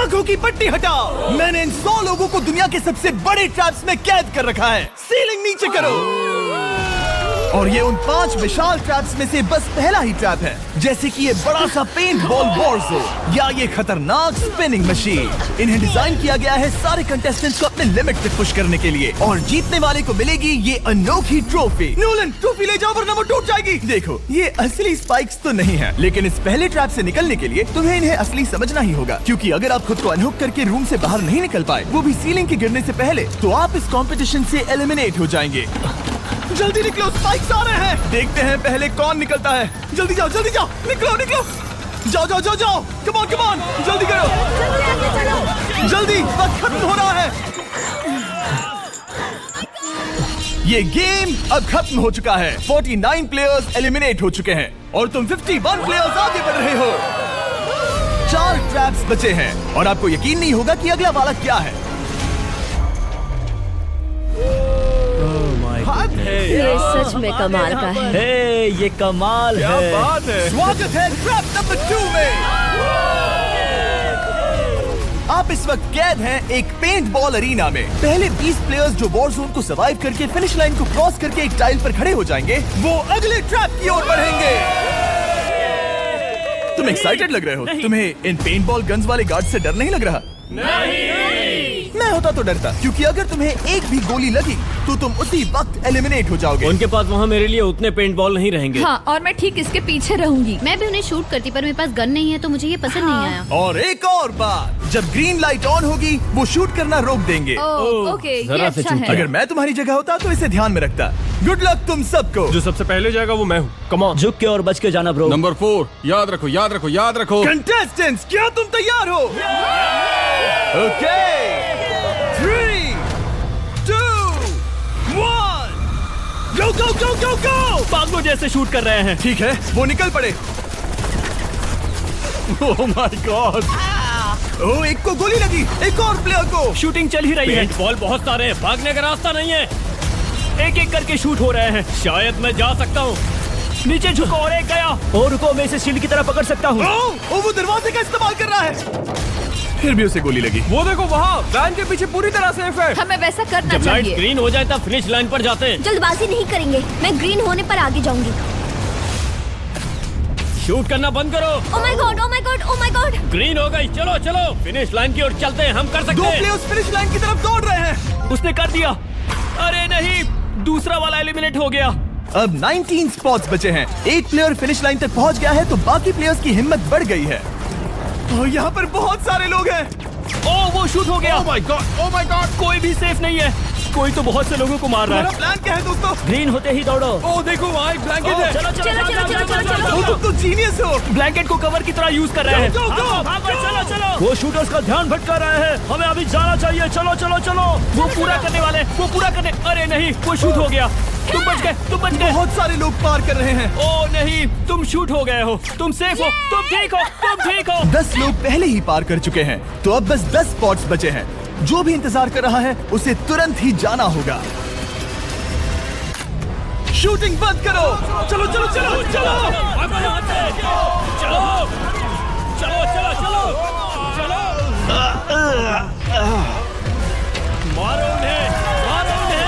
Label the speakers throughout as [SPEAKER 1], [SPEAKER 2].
[SPEAKER 1] आंखों की पट्टी हटाओ। मैंने इन 100 लोगों को दुनिया के सबसे बड़े ट्रैप्स में कैद कर रखा है। सीलिंग नीचे करो। और ये उन 5 विशाल ट्रैप्स में से बस पहला ही ट्रैप है, जैसे कि ये बड़ा सा पेंट बॉल वॉर्सो या ये खतरनाक स्पिनिंग मशीन। इन्हें डिजाइन किया गया है सारे कंटेस्टेंट्स को अपने लिमिट पे पुश करने के लिए, और जीतने वाले को मिलेगी ये अनोखी ट्रॉफी। नोलन, ट्रॉफी ले जाओ वरना वो टूट जाएगी। देखो, ये असली स्पाइक्स तो नहीं है, लेकिन इस पहले ट्रैप से निकलने के लिए तुम्हें इन्हें असली समझना ही होगा, क्योंकि अगर आप खुद को अनहुक करके रूम से बाहर नहीं निकल पाए, वो भी सीलिंग के गिरने से पहले, तो आप इस कॉम्पिटिशन से एलिमिनेट हो जाएंगे। जल्दी निकलो, स्पाइक्स आ रहे हैं। देखते हैं पहले कौन निकलता है। जल्दी जाओ, जल्दी जाओ, निकलो निकलो, जाओ जाओ जाओ जाओ, कम ऑन कम ऑन, जल्दी करो, जल्दी, वक्त खत्म हो रहा है। ये गेम अब खत्म हो चुका है। 49 प्लेयर्स एलिमिनेट हो चुके हैं और तुम 51 प्लेयर्स आगे बढ़ रहे हो। 4 ट्रैप्स बचे हैं और आपको यकीन नहीं होगा कि अगला वाला क्या है।
[SPEAKER 2] ये सच में कमाल का है।
[SPEAKER 3] हे, ये कमाल
[SPEAKER 1] क्या
[SPEAKER 3] है।
[SPEAKER 1] बात है। स्वागत है ट्रैप नंबर 2 में। आप इस वक्त कैद हैं एक पेंट बॉल अरीना में। पहले 20 प्लेयर्स जो वॉर जोन को सर्वाइव करके फिनिश लाइन को क्रॉस करके एक टाइल पर खड़े हो जाएंगे, वो अगले ट्रैप की ओर बढ़ेंगे। तुम एक्साइटेड लग रहे हो। तुम्हें इन पेंट बॉल गन्स वाले गार्ड से डर नहीं लग रहा? मैं होता तो डरता, क्योंकि अगर तुम्हें एक भी गोली लगी तो तुम उसी वक्त एलिमिनेट हो जाओगे।
[SPEAKER 3] उनके पास वहाँ मेरे लिए उतने पेंट बॉल नहीं रहेंगे।
[SPEAKER 4] हाँ, और मैं ठीक इसके पीछे रहूंगी।
[SPEAKER 5] मैं भी उन्हें शूट करती, पर मेरे पास गन नहीं है तो मुझे ये पसंद नहीं आया।
[SPEAKER 1] और एक और बात, जब ग्रीन लाइट ऑन होगी वो शूट करना रोक देंगे।
[SPEAKER 4] ओके, ये
[SPEAKER 3] जरा से
[SPEAKER 4] अच्छा
[SPEAKER 3] चूक
[SPEAKER 4] है।
[SPEAKER 1] अगर मैं तुम्हारी जगह होता तो इसे ध्यान में रखता। गुड लक तुम सबको।
[SPEAKER 6] जो सबसे पहले जाएगा वो मैं हूँ। Come on.
[SPEAKER 3] झुक के और बच के जाना ब्रो।
[SPEAKER 6] नंबर 4, याद रखो याद रखो याद रखो।
[SPEAKER 1] कंटेस्टेंट्स, क्या तुम तैयार हो? ओके, 3, 2, 1, गो गो गो गो गो।
[SPEAKER 3] पागलों जैसे शूट कर रहे हैं।
[SPEAKER 1] ठीक है, वो निकल पड़े।
[SPEAKER 6] ओह माय गॉड।
[SPEAKER 1] ओह, एक को गोली लगी, एक और प्लेयर को।
[SPEAKER 3] शूटिंग चल ही रही है। पेंट बॉल बहुत सारे हैं, भागने का रास्ता नहीं है। एक एक करके शूट हो रहे हैं। शायद मैं जा सकता हूँ। नीचे झुको और एक गया। और रुको, मैं इसे शील्ड की तरह पकड़ सकता हूँ।
[SPEAKER 1] ओह, वो दरवाजे का इस्तेमाल कर रहा है। फिर भी उसे गोली लगी।
[SPEAKER 6] वो देखो वहाँ, वैन के पीछे पूरी तरह सेफ है।
[SPEAKER 4] हमें वैसा करना
[SPEAKER 3] जब लाइट
[SPEAKER 4] चाहिए।
[SPEAKER 3] ग्रीन हो जाए तब फिनिश लाइन पर जाते हैं।
[SPEAKER 2] जल्दबाजी नहीं करेंगे, मैं ग्रीन होने पर आगे जाऊंगी।
[SPEAKER 3] शूट करना बंद करो।
[SPEAKER 2] ओह my God, oh my God, oh my God.
[SPEAKER 3] Green हो गई, चलो चलो फिनिश लाइन की ओर चलते हैं। हम कर सकते
[SPEAKER 1] 2
[SPEAKER 3] हैं।
[SPEAKER 1] प्लेयर्स फिनिश लाइन की तरफ दौड़ रहे हैं।
[SPEAKER 3] उसने कर दिया। अरे नहीं, दूसरा वाला एलिमिनेट हो गया।
[SPEAKER 1] अब 19 स्पॉट्स बचे हैं। एक प्लेयर फिनिश लाइन तक पहुंच गया है तो बाकी प्लेयर्स की हिम्मत बढ़ गई है। और यहाँ पर बहुत सारे लोग हैं।
[SPEAKER 3] ओह, वो शूट हो गया।
[SPEAKER 6] ओह my God, oh my God.
[SPEAKER 3] कोई भी सेफ नहीं है। कोई तो बहुत से लोगों को मार रहा
[SPEAKER 1] तुम्हारा
[SPEAKER 3] है।
[SPEAKER 1] प्लान क्या है दोस्तों?
[SPEAKER 3] ग्रीन होते ही दौड़ो।
[SPEAKER 6] ओह देखो वहाँ एक ब्लैंकेट है।
[SPEAKER 3] चलो चलो चलो चलो चलो चलो।
[SPEAKER 1] वो तुम तो जीनियस हो।
[SPEAKER 3] ब्लैंकेट को कवर की तरह यूज कर रहे हैं।
[SPEAKER 1] go, go,
[SPEAKER 3] भागो, भागो, चलो चलो। वो शूटर्स का ध्यान भटका रहे हैं। हमें अभी जाना चाहिए। चलो चलो चलो। वो पूरा करने वाले, वो पूरा करने। अरे नहीं, वो शूट हो गया। तुम बच गए, तुम बच गए।
[SPEAKER 1] बहुत सारे लोग पार कर रहे हैं।
[SPEAKER 3] ओह नहीं, तुम शूट हो गए हो। तुम सेफ हो, तुम ठीक हो, तुम ठीक हो।
[SPEAKER 1] 10 लोग पहले ही पार कर चुके हैं, तो अब बस 10 स्पॉट्स बचे हैं। जो भी इंतजार कर रहा है उसे तुरंत ही जाना होगा। शूटिंग बंद करो। चलो चलो चलो चलो।
[SPEAKER 3] भागो यहाँ से। चलो चलो चलो चलो चलो। मारो उन्हें, मारो उन्हें।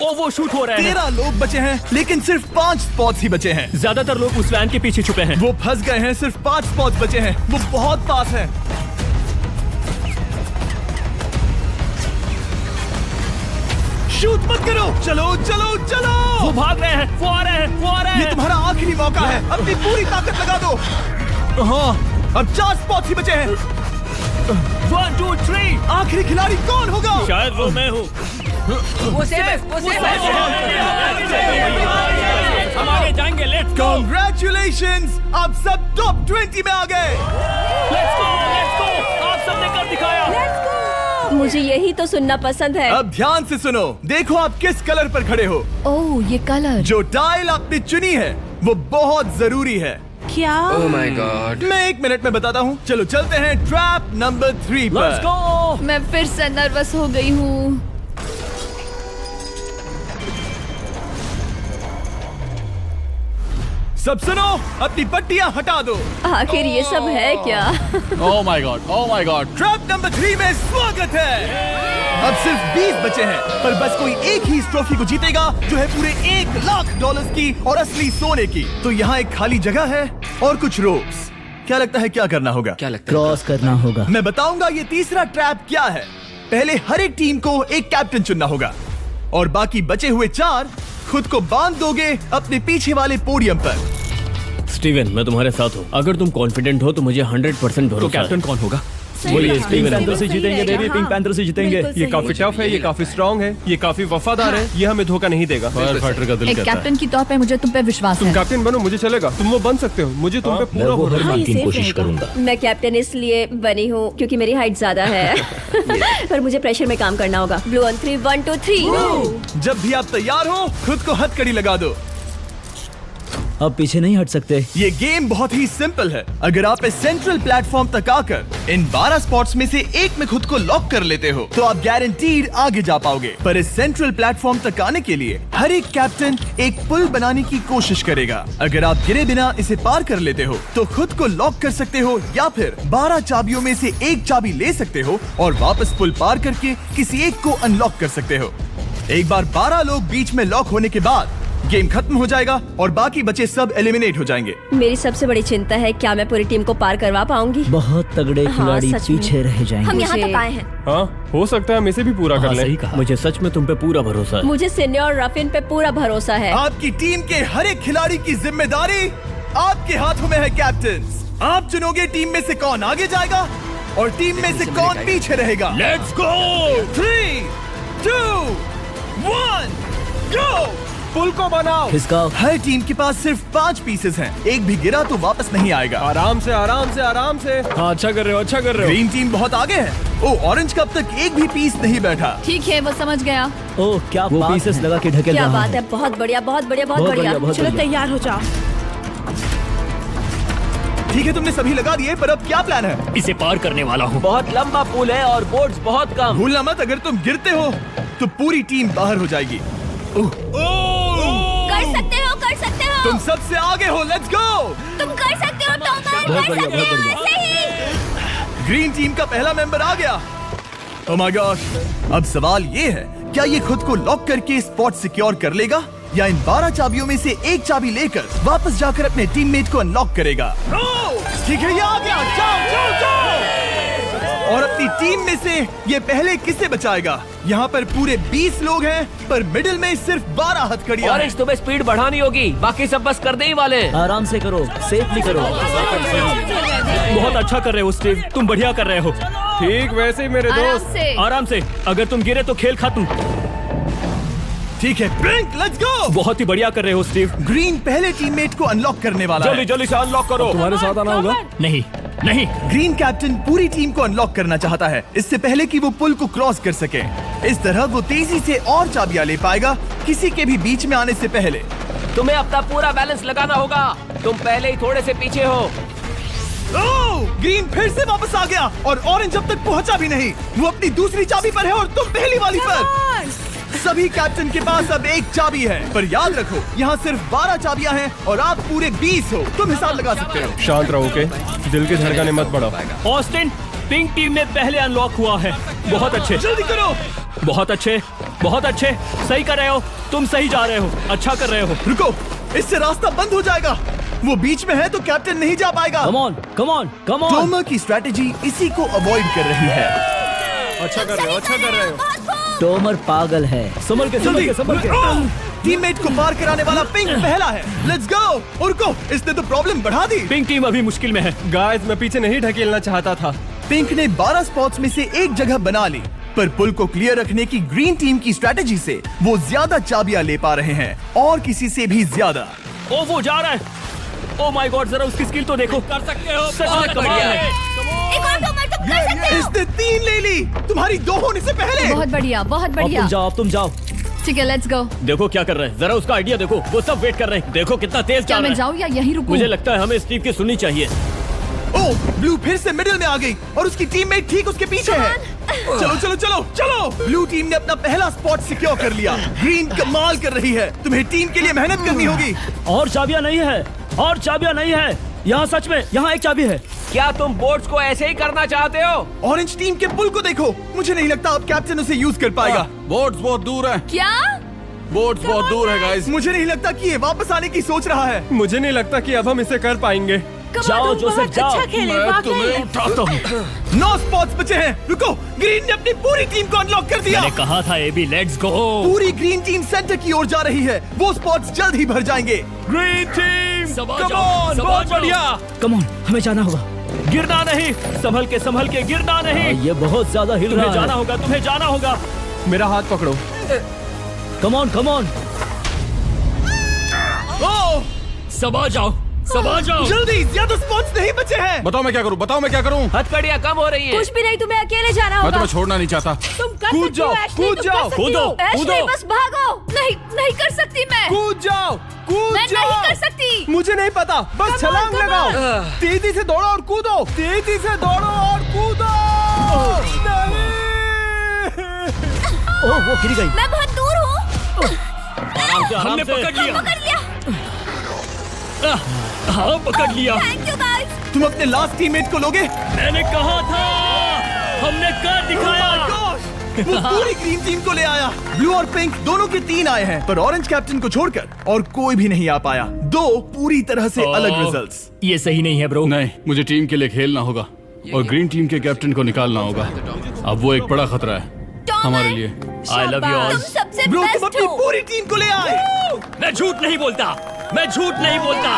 [SPEAKER 3] ओ, वो शूट हो रहे हैं।
[SPEAKER 1] 13 लोग बचे हैं, लेकिन सिर्फ 5 स्पॉट्स ही बचे हैं।
[SPEAKER 3] ज्यादातर लोग उस वैन के पीछे छुपे हैं।
[SPEAKER 1] वो फंस गए हैं। सिर्फ 5 स्पॉट्स बचे हैं। वो बहुत पास है। शूट मत करो। चलो चलो चलो।
[SPEAKER 3] वो भाग रहे हैं, वो आ रहे हैं, वो आ रहे
[SPEAKER 1] ये
[SPEAKER 3] हैं।
[SPEAKER 1] तुम्हारा आखिरी मौका है। अपनी पूरी ताकत लगा दो। हाँ, अब 4 स्पॉट्स ही बचे हैं।
[SPEAKER 3] 1 2 3।
[SPEAKER 1] आखिरी खिलाड़ी कौन होगा?
[SPEAKER 3] शायद वो मैं हूँ।
[SPEAKER 4] वो सेफ है, वो सेफ है।
[SPEAKER 3] हम आगे जाएंगे। Let's go,
[SPEAKER 1] Congratulations! आप सब टॉप 20 में आ गए।
[SPEAKER 3] Let's go, let's go. आप सबने कर दिखाया।
[SPEAKER 2] मुझे यही तो सुनना पसंद है।
[SPEAKER 1] अब ध्यान से सुनो। देखो आप किस कलर पर खड़े हो।
[SPEAKER 4] ओह, ये कलर।
[SPEAKER 1] जो टाइल आपने चुनी है वो बहुत जरूरी है।
[SPEAKER 4] क्या?
[SPEAKER 7] ओह माय गॉड।
[SPEAKER 1] मैं 1 मिनट में बताता हूँ। चलो चलते हैं ट्रैप नंबर 3
[SPEAKER 3] लेट्स
[SPEAKER 1] पर।
[SPEAKER 3] गो।
[SPEAKER 4] मैं फिर से नर्वस हो गई हूँ।
[SPEAKER 1] सब सुनो, अपनी पट्टियां हटा दो।
[SPEAKER 2] आखिर ये सब है क्या?
[SPEAKER 6] Oh my God. Oh my God.
[SPEAKER 1] Trap number 3 में स्वागत है। अब सिर्फ 20 बचे हैं, पर बस कोई एक ही इस ट्रॉफी को जीतेगा जो है पूरे $1,00,000 की और असली सोने की। तो यहाँ एक खाली जगह है और कुछ रोप्स। क्या लगता है क्या करना होगा?
[SPEAKER 6] क्या लगता है?
[SPEAKER 3] क्रॉस करना होगा।
[SPEAKER 1] मैं बताऊंगा ये तीसरा ट्रैप क्या है। पहले हर एक टीम को एक कैप्टन चुनना होगा और बाकी बचे हुए 4 खुद को बांध दोगे अपने पीछे वाले पोडियम पर।
[SPEAKER 3] स्टीवन, मैं तुम्हारे साथ हूँ। अगर तुम कॉन्फिडेंट हो तो मुझे 100% भरोसा।
[SPEAKER 6] तो कैप्टन कौन होगा?
[SPEAKER 3] बोलिए,
[SPEAKER 2] पिंक पैंथर
[SPEAKER 3] से जीतेंगे बेबी, पिंक पैंथर से जीतेंगे।
[SPEAKER 6] ये काफी टफ है, ये काफी स्ट्रांग है, ये काफी वफादार है, ये हमें धोखा नहीं देगा। फायर फाइटर का दिल
[SPEAKER 4] एक
[SPEAKER 6] कहता है।
[SPEAKER 4] कैप्टन की तौर पे मुझे तुम पे विश्वास
[SPEAKER 6] तुम
[SPEAKER 4] है।
[SPEAKER 6] कैप्टन बनो, मुझे चलेगा। तुम वो बन सकते हो, मुझे तुम पे पूरा भरोसा
[SPEAKER 2] हाँ,
[SPEAKER 6] है।
[SPEAKER 2] ये
[SPEAKER 3] की
[SPEAKER 2] safe
[SPEAKER 3] कोशिश
[SPEAKER 2] रहेगा।
[SPEAKER 3] करूंगा।
[SPEAKER 2] मैं कैप्टन इसलिए बनी हूँ क्योंकि मेरी हाइट ज्यादा है। पर मुझे प्रेशर में काम करना होगा। Blue on 3, 1 2 3।
[SPEAKER 1] जब भी आप तैयार हो खुद को हथकड़ी लगा दो।
[SPEAKER 3] अब पीछे नहीं हट सकते।
[SPEAKER 1] ये गेम बहुत ही सिंपल है। अगर आप इस सेंट्रल प्लेटफॉर्म तक आकर इन 12 स्पॉट्स में से एक में खुद को लॉक कर लेते हो तो आप गारंटीड आगे जा पाओगे। पर इस सेंट्रल प्लेटफॉर्म तक आने के लिए हर एक कैप्टन एक पुल बनाने की कोशिश करेगा। अगर आप गिरे बिना इसे पार कर लेते हो तो खुद को लॉक कर सकते हो या फिर 12 चाबियों में से एक चाबी ले सकते हो और वापस पुल पार करके किसी एक को अनलॉक कर सकते हो। एक बार 12 लोग बीच में लॉक होने के बाद गेम खत्म हो जाएगा और बाकी बचे सब एलिमिनेट हो जाएंगे।
[SPEAKER 2] मेरी सबसे बड़ी चिंता है क्या मैं पूरी टीम को पार करवा पाऊंगी।
[SPEAKER 3] बहुत तगड़े
[SPEAKER 2] हाँ,
[SPEAKER 3] खिलाड़ी
[SPEAKER 2] सच में।
[SPEAKER 3] पीछे रह जाएंगे।
[SPEAKER 2] हम यहाँ
[SPEAKER 4] मुझे-
[SPEAKER 2] तक आए हैं।
[SPEAKER 6] हाँ, हो सकता है हम इसे भी पूरा कर लें।
[SPEAKER 3] सही कहा। मुझे सच में तुम पे पूरा भरोसा है।
[SPEAKER 2] मुझे सीनियर रफिन पे पूरा भरोसा है।
[SPEAKER 1] आपकी टीम के हर एक खिलाड़ी की जिम्मेदारी आपके हाथों में है कैप्टन। आप चुनोगे टीम में से कौन आगे जाएगा और टीम में से कौन पीछे रहेगा। Let's go. 3 2 1 गो।
[SPEAKER 6] पुल को बनाओ।
[SPEAKER 3] खिसकाओ।
[SPEAKER 1] हर टीम के पास सिर्फ 5 पीसेस हैं। एक भी गिरा तो वापस नहीं आएगा।
[SPEAKER 6] आराम से, आराम से, आराम से। हाँ, अच्छा कर रहे हो, अच्छा कर रहे हो।
[SPEAKER 1] ग्रीन टीम बहुत आगे है। ओ, ऑरेंज का अब तक एक भी पीस नहीं बैठा।
[SPEAKER 4] ठीक है, वो समझ गया।
[SPEAKER 3] ओह, क्या वो पीसेस लगा के ढकेल
[SPEAKER 2] क्या
[SPEAKER 3] रहा
[SPEAKER 2] बात
[SPEAKER 3] है।
[SPEAKER 2] है, बहुत बढ़िया बहुत बढ़िया बहुत
[SPEAKER 3] बहुत
[SPEAKER 2] बढ़िया।
[SPEAKER 3] बढ़िया, बहुत
[SPEAKER 2] चलो
[SPEAKER 3] बढ़िया।
[SPEAKER 2] तैयार हो जाओ।
[SPEAKER 1] ठीक है, तुमने सभी लगा दिए, पर अब क्या प्लान है?
[SPEAKER 3] इसे पार करने वाला हूँ। बहुत लंबा पुल है और बोर्ड्स बहुत कम।
[SPEAKER 1] भूलना मत, अगर तुम गिरते हो तो पूरी टीम बाहर हो जाएगी।
[SPEAKER 2] कर सकते हो।
[SPEAKER 1] तुम सबसे आगे हो। Let's go.
[SPEAKER 2] तुम कर सकते हो टॉमर,
[SPEAKER 3] बहुत
[SPEAKER 2] कर
[SPEAKER 3] बढ़िया,
[SPEAKER 2] सकते
[SPEAKER 3] बहुत
[SPEAKER 2] हो।
[SPEAKER 3] बढ़िया।
[SPEAKER 2] सही।
[SPEAKER 1] ग्रीन टीम का पहला मेंबर आ गया। ओह माय गॉड। अब सवाल ये है, क्या ये खुद को लॉक करके स्पॉट सिक्योर कर लेगा या इन 12 चाबियों में से एक चाबी लेकर वापस जाकर अपने टीममेट को अनलॉक करेगा? ठीक है, ये आ गया। जाओ जाओ जाओ। और अपनी टीम में से ये पहले किसे बचाएगा? यहाँ पर पूरे 20 लोग हैं, पर मिडिल में सिर्फ 12 हथकड़ियां हैं।
[SPEAKER 3] तुम्हें स्पीड बढ़ानी होगी, बाकी सब बस करने ही वाले। आराम से करो, सेफली करो। बहुत अच्छा कर रहे हो स्टीव, तुम बढ़िया कर रहे हो।
[SPEAKER 6] ठीक वैसे ही मेरे
[SPEAKER 4] आराम
[SPEAKER 6] दोस्त।
[SPEAKER 4] से।
[SPEAKER 3] आराम से, अगर तुम गिरे तो खेल खत्म।
[SPEAKER 1] ठीक है, ब्लिंक, लेट्स गो।
[SPEAKER 3] बहुत ही बढ़िया कर रहे हो स्टीव।
[SPEAKER 1] ग्रीन पहले टीममेट को अनलॉक करने वाला है।
[SPEAKER 3] जल्दी से अनलॉक करो।
[SPEAKER 6] तुम्हारे साथ आना होगा।
[SPEAKER 3] नहीं नहीं,
[SPEAKER 1] ग्रीन कैप्टन पूरी टीम को अनलॉक करना चाहता है इससे पहले कि वो पुल को क्रॉस कर सके। इस तरह वो तेजी से और चाबियां ले पाएगा किसी के भी बीच में आने से पहले।
[SPEAKER 3] तुम्हें अपना पूरा बैलेंस लगाना होगा। तुम पहले ही थोड़े से पीछे हो।
[SPEAKER 1] ओह, ग्रीन फिर से वापस आ गया और ऑरेंज अब तक पहुंचा भी नहीं। वो अपनी दूसरी चाबी पर है और तुम पहली वाली पर। सभी कैप्टन के पास अब एक चाबी है, पर याद रखो यहाँ सिर्फ 12 चाबियां हैं और आप पूरे 20 हो। तुम हिसाब लगा सकते हो।
[SPEAKER 6] शांत रहो, ओके? दिल की धड़कनें मत बढ़ाओ।
[SPEAKER 3] ऑस्टिन, पिंक टीम में पहले अनलॉक हुआ है। बहुत अच्छे,
[SPEAKER 1] जल्दी करो।
[SPEAKER 3] बहुत अच्छे, बहुत अच्छे। सही कर रहे हो, तुम सही जा रहे हो, अच्छा कर रहे हो।
[SPEAKER 1] रुको, इससे रास्ता बंद हो जाएगा। वो बीच में है तो कैप्टन नहीं जा पाएगा।
[SPEAKER 3] Come on, come on, come on.
[SPEAKER 1] Tomer की स्ट्रैटेजी इसी को अवॉइड कर रही है।
[SPEAKER 6] अच्छा कर रहे हो, अच्छा कर रहे हो।
[SPEAKER 3] टोमर पागल है। संभल के, संभल के, संभल के।
[SPEAKER 1] टीममेट को पार कराने वाला पिंक पहला है। Let's go. रुको, इसने तो प्रॉब्लम बढ़ा दी।
[SPEAKER 3] पिंक टीम अभी मुश्किल में है।
[SPEAKER 6] गाइस, मैं पीछे नहीं ढकेलना चाहता था।
[SPEAKER 1] पिंक ने 12 स्पॉट्स में से एक जगह बना ली, पर पुल को क्लियर रखने की ग्रीन टीम की स्ट्रैटेजी से वो ज्यादा चाबियां ले पा रहे हैं और किसी से भी ज्यादा।
[SPEAKER 3] ओ, वो जा रहा है। ओ माय गॉड, जरा उसकी स्किल तो देखो। कर सकते हो, सच में कमाल है।
[SPEAKER 2] एक और टॉमर, तुम कर सकते हो।
[SPEAKER 1] इसने 3 ले ली, तुम्हारी 2 होने से पहले।
[SPEAKER 4] बहुत बढ़िया, बहुत
[SPEAKER 3] अब
[SPEAKER 4] बढ़िया।
[SPEAKER 3] तुम जाओ, अब तुम जाओ।
[SPEAKER 4] ठीक है, लेट्स गो।
[SPEAKER 3] देखो क्या कर रहे हैं, जरा उसका आइडिया देखो। वो सब वेट कर रहे हैं। देखो कितना तेज
[SPEAKER 4] क्या
[SPEAKER 3] चल
[SPEAKER 4] मैं
[SPEAKER 3] रहा है।
[SPEAKER 4] जाऊँ या यहीं रुकूं?
[SPEAKER 3] मुझे लगता है हमें स्टीव की सुननी चाहिए।
[SPEAKER 1] ओह, ब्लू फिर से मिडिल में आ गई और उसकी टीममेट ठीक उसके पीछे है। चलो चलो चलो चलो। ब्लू टीम ने अपना पहला स्पॉट सिक्योर कर लिया। ग्रीन कमाल कर रही है। तुम्हें टीम के लिए मेहनत करनी होगी।
[SPEAKER 3] और चाबियां नहीं है। और चाबियां नहीं है यहाँ। सच में यहाँ एक चाबी है।
[SPEAKER 6] क्या तुम बोट्स को ऐसे ही करना चाहते हो?
[SPEAKER 1] ऑरेंज टीम के पुल को देखो, मुझे नहीं लगता अब कैप्टन उसे यूज कर पाएगा।
[SPEAKER 7] बोट्स बहुत दूर है,
[SPEAKER 4] क्या?
[SPEAKER 7] बोट्स बहुत दूर है गाइस।
[SPEAKER 1] मुझे नहीं लगता कि ये वापस आने की सोच रहा है।
[SPEAKER 6] मुझे नहीं लगता कि अब हम इसे कर पाएंगे।
[SPEAKER 3] जाओ जोसेफ जाओ।
[SPEAKER 7] मैं तुम्हें उठाता हूँ।
[SPEAKER 1] 9 स्पॉट्स बचे हैं। रुको, ग्रीन ने अपनी पूरी टीम को अनलॉक कर दिया।
[SPEAKER 3] मैंने कहा था एबी, लेट्स गो।
[SPEAKER 1] पूरी ग्रीन टीम सेंटर की ओर जा रही है। वो स्पॉट्स जल्द ही भर जाएंगे।
[SPEAKER 6] ग्रीन टीम,
[SPEAKER 3] संभाल
[SPEAKER 6] कम
[SPEAKER 3] जाओ,
[SPEAKER 6] ऑन,
[SPEAKER 3] संभाल
[SPEAKER 6] बहुत
[SPEAKER 3] जाओ।
[SPEAKER 6] बढ़िया।
[SPEAKER 3] कम ऑन, हमें जाना होगा। गिरना नहीं, संभल के गिरना नहीं। ये बहुत ज्यादा हिल रहा है। जाना होगा, तुम्हें जाना होगा।
[SPEAKER 6] मेरा हाथ पकड़ो।
[SPEAKER 3] कम ऑन कम ऑन,
[SPEAKER 1] ओह,
[SPEAKER 3] सबा जाओ, सबा जाओ।
[SPEAKER 1] जल्दी, ज्यादा स्पॉट्स नहीं बचे हैं।
[SPEAKER 7] बताओ मैं क्या करूँ, बताओ मैं क्या करूँ।
[SPEAKER 6] हथकड़ियाँ कम हो रही है।
[SPEAKER 2] कुछ भी नहीं, तुम्हें अकेले जाना
[SPEAKER 7] मैं
[SPEAKER 2] होगा।
[SPEAKER 7] तुम्हें छोड़ना नहीं चाहता।
[SPEAKER 2] तुम कर
[SPEAKER 1] कूद
[SPEAKER 2] सकती हो,
[SPEAKER 1] जाओ,
[SPEAKER 2] एशली,
[SPEAKER 1] कूद
[SPEAKER 2] तुम
[SPEAKER 1] जाओ,
[SPEAKER 2] कर सकती
[SPEAKER 3] कूदो,
[SPEAKER 2] हो। एशली,
[SPEAKER 3] कूदो।
[SPEAKER 2] बस भागो। नहीं, नहीं कर सकती मैं।
[SPEAKER 1] कूद जाओ, कूद
[SPEAKER 2] मैं
[SPEAKER 1] जाओ।
[SPEAKER 2] नहीं कर सकती।
[SPEAKER 1] मुझे नहीं पता, बस
[SPEAKER 2] Come on,
[SPEAKER 1] छलांग
[SPEAKER 2] come
[SPEAKER 1] लगाओ।
[SPEAKER 2] on।
[SPEAKER 1] तेजी से दौड़ो और कूदो, तेजी से दौड़ो और कूदो। नहीं।
[SPEAKER 3] ओह, वो गिर गई।
[SPEAKER 2] मैं बहुत दूर हूँ।
[SPEAKER 3] हमने पकड़ लिया।
[SPEAKER 2] पकड़ लिया।
[SPEAKER 3] हाँ, पकड़ लिया।
[SPEAKER 2] Thank you guys.
[SPEAKER 1] तुम अपने लास्ट टीममेट को लोगे?
[SPEAKER 3] मैंने कहा था, हमने कर दिखाया।
[SPEAKER 1] Oh my gosh! वो पूरी ग्रीन टीम को ले आया। ब्लू और पिंक दोनों के 3 आए हैं, पर ऑरेंज कैप्टन को छोड़कर और कोई भी नहीं आ पाया। 2 पूरी तरह से अलग रिजल्ट्स।
[SPEAKER 3] ये सही नहीं है ब्रो।
[SPEAKER 7] नहीं, मुझे टीम के लिए खेलना होगा और ग्रीन टीम के कैप्टन को निकालना होगा। अब वो एक बड़ा खतरा है हमारे लिए।
[SPEAKER 3] I love you all.
[SPEAKER 2] तुम सबसे
[SPEAKER 1] ब्रो, तुम
[SPEAKER 2] बेस्ट
[SPEAKER 1] अपनी
[SPEAKER 2] हो।
[SPEAKER 1] पूरी टीम को ले आए।
[SPEAKER 3] मैं झूठ नहीं बोलता, मैं झूठ नहीं बोलता।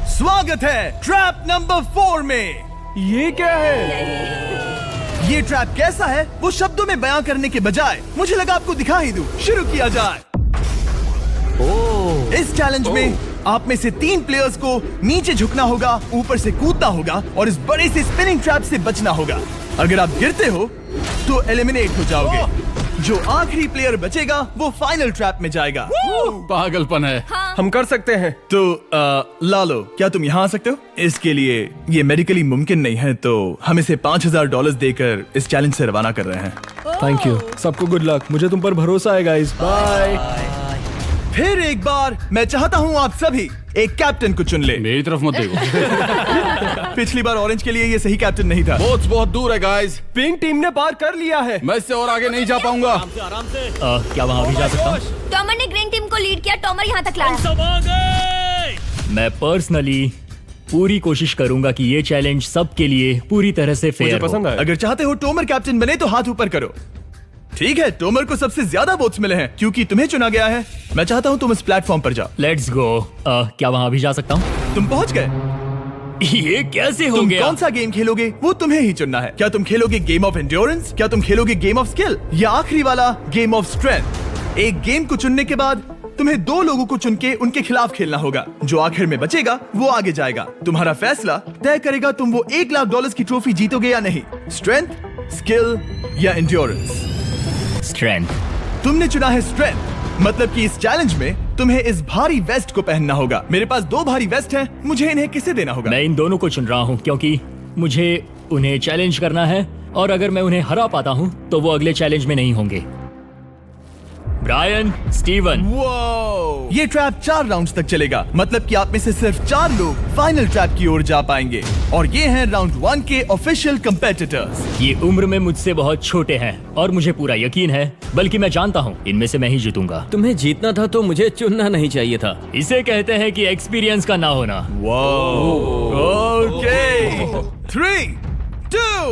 [SPEAKER 1] स्वागत है ट्रैप नंबर 4 में।
[SPEAKER 6] ये क्या है?
[SPEAKER 1] ये ट्रैप कैसा है वो शब्दों में बयां करने के बजाय मुझे लगा आपको दिखा ही दूं। शुरू किया जाए। इस चैलेंज में आप में से 3 प्लेयर्स को नीचे झुकना होगा, ऊपर से कूदना होगा और इस बड़े से स्पिनिंग ट्रैप से बचना होगा। अगर आप गिरते हो तो एलिमिनेट हो जाओगे। जो आखिरी प्लेयर बचेगा वो फाइनल ट्रैप में जाएगा।
[SPEAKER 7] पागलपन है।
[SPEAKER 6] हम कर सकते हैं।
[SPEAKER 1] तो लालो, क्या तुम यहाँ आ सकते हो? इसके लिए ये मेडिकली मुमकिन नहीं है, तो हम इसे $5000 देकर इस चैलेंज से रवाना कर रहे हैं।
[SPEAKER 6] Thank you. सबको गुड लक। मुझे तुम पर भरोसा है गाइस। बाय।
[SPEAKER 1] फिर एक बार मैं चाहता हूँ आप सभी एक कैप्टन को चुन ले।
[SPEAKER 7] मेरी तरफ मत देखो।
[SPEAKER 1] पिछली बार ऑरेंज के लिए ये सही कैप्टन नहीं था।
[SPEAKER 7] बोट्स बहुत दूर है गाइस।
[SPEAKER 6] पिंक टीम ने पार कर लिया है।
[SPEAKER 7] मैं इससे और आगे नहीं जा पाऊंगा।
[SPEAKER 3] आराम से। क्या वहाँ भी जा सकता हूँ?
[SPEAKER 2] टॉमर ने ग्रीन टीम को लीड किया, टॉमर यहाँ तक लाया।
[SPEAKER 3] सब आ गए। मैं पर्सनली पूरी कोशिश करूंगा कि ये चैलेंज सबके लिए पूरी तरह से
[SPEAKER 6] मुझे
[SPEAKER 3] फेयर हो।
[SPEAKER 6] पसंद आया।
[SPEAKER 1] अगर चाहते हो टोमर कैप्टन बने तो हाथ ऊपर करो। ठीक है, टोमर को सबसे ज्यादा वोट्स मिले हैं क्योंकि तुम्हें चुना गया है। मैं चाहता हूँ तुम इस प्लेटफॉर्म पर जाओ।
[SPEAKER 3] Let's go. क्या वहाँ भी जा सकता हूँ?
[SPEAKER 1] तुम पहुँच गए।
[SPEAKER 3] ये कैसे हो
[SPEAKER 1] तुम
[SPEAKER 3] गया?
[SPEAKER 1] कौन सा गेम खेलोगे वो तुम्हें ही चुनना है। क्या तुम खेलोगे गेम ऑफ एंड्योरेंस, क्या तुम खेलोगे गेम ऑफ स्किल, या आखिरी वाला गेम ऑफ स्ट्रेंथ? एक गेम को चुनने के बाद तुम्हें 2 लोगों को चुन के उनके खिलाफ खेलना होगा। जो आखिर में बचेगा वो आगे जाएगा। तुम्हारा फैसला तय करेगा तुम वो $1,00,000 की ट्रॉफी जीतोगे या नहीं। स्ट्रेंथ, स्किल या एंड्योरेंस।
[SPEAKER 3] स्ट्रेंथ।
[SPEAKER 1] तुमने चुना है स्ट्रेंथ, मतलब कि इस चैलेंज में तुम्हें इस भारी वेस्ट को पहनना होगा। मेरे पास 2 भारी वेस्ट हैं, मुझे इन्हें किसे देना होगा?
[SPEAKER 3] मैं इन दोनों को चुन रहा हूँ क्योंकि मुझे उन्हें चैलेंज करना है और अगर मैं उन्हें हरा पाता हूँ तो वो अगले चैलेंज में नहीं होंगे। Brian, Steven.
[SPEAKER 1] वो ये ट्रैप 4 राउंड्स तक चलेगा, मतलब कि आप में से सिर्फ 4 लोग फाइनल ट्रैप की ओर जा पाएंगे और ये हैं राउंड 1 के ऑफिशियल कंपेटिटर्स।
[SPEAKER 3] ये उम्र में मुझसे बहुत छोटे हैं और मुझे पूरा यकीन है, बल्कि मैं जानता हूँ इनमें से मैं ही जीतूंगा।
[SPEAKER 8] तुम्हें जीतना था तो मुझे चुनना नहीं चाहिए था।
[SPEAKER 3] इसे कहते हैं कि एक्सपीरियंस का ना होना।
[SPEAKER 1] Okay, 3, 2,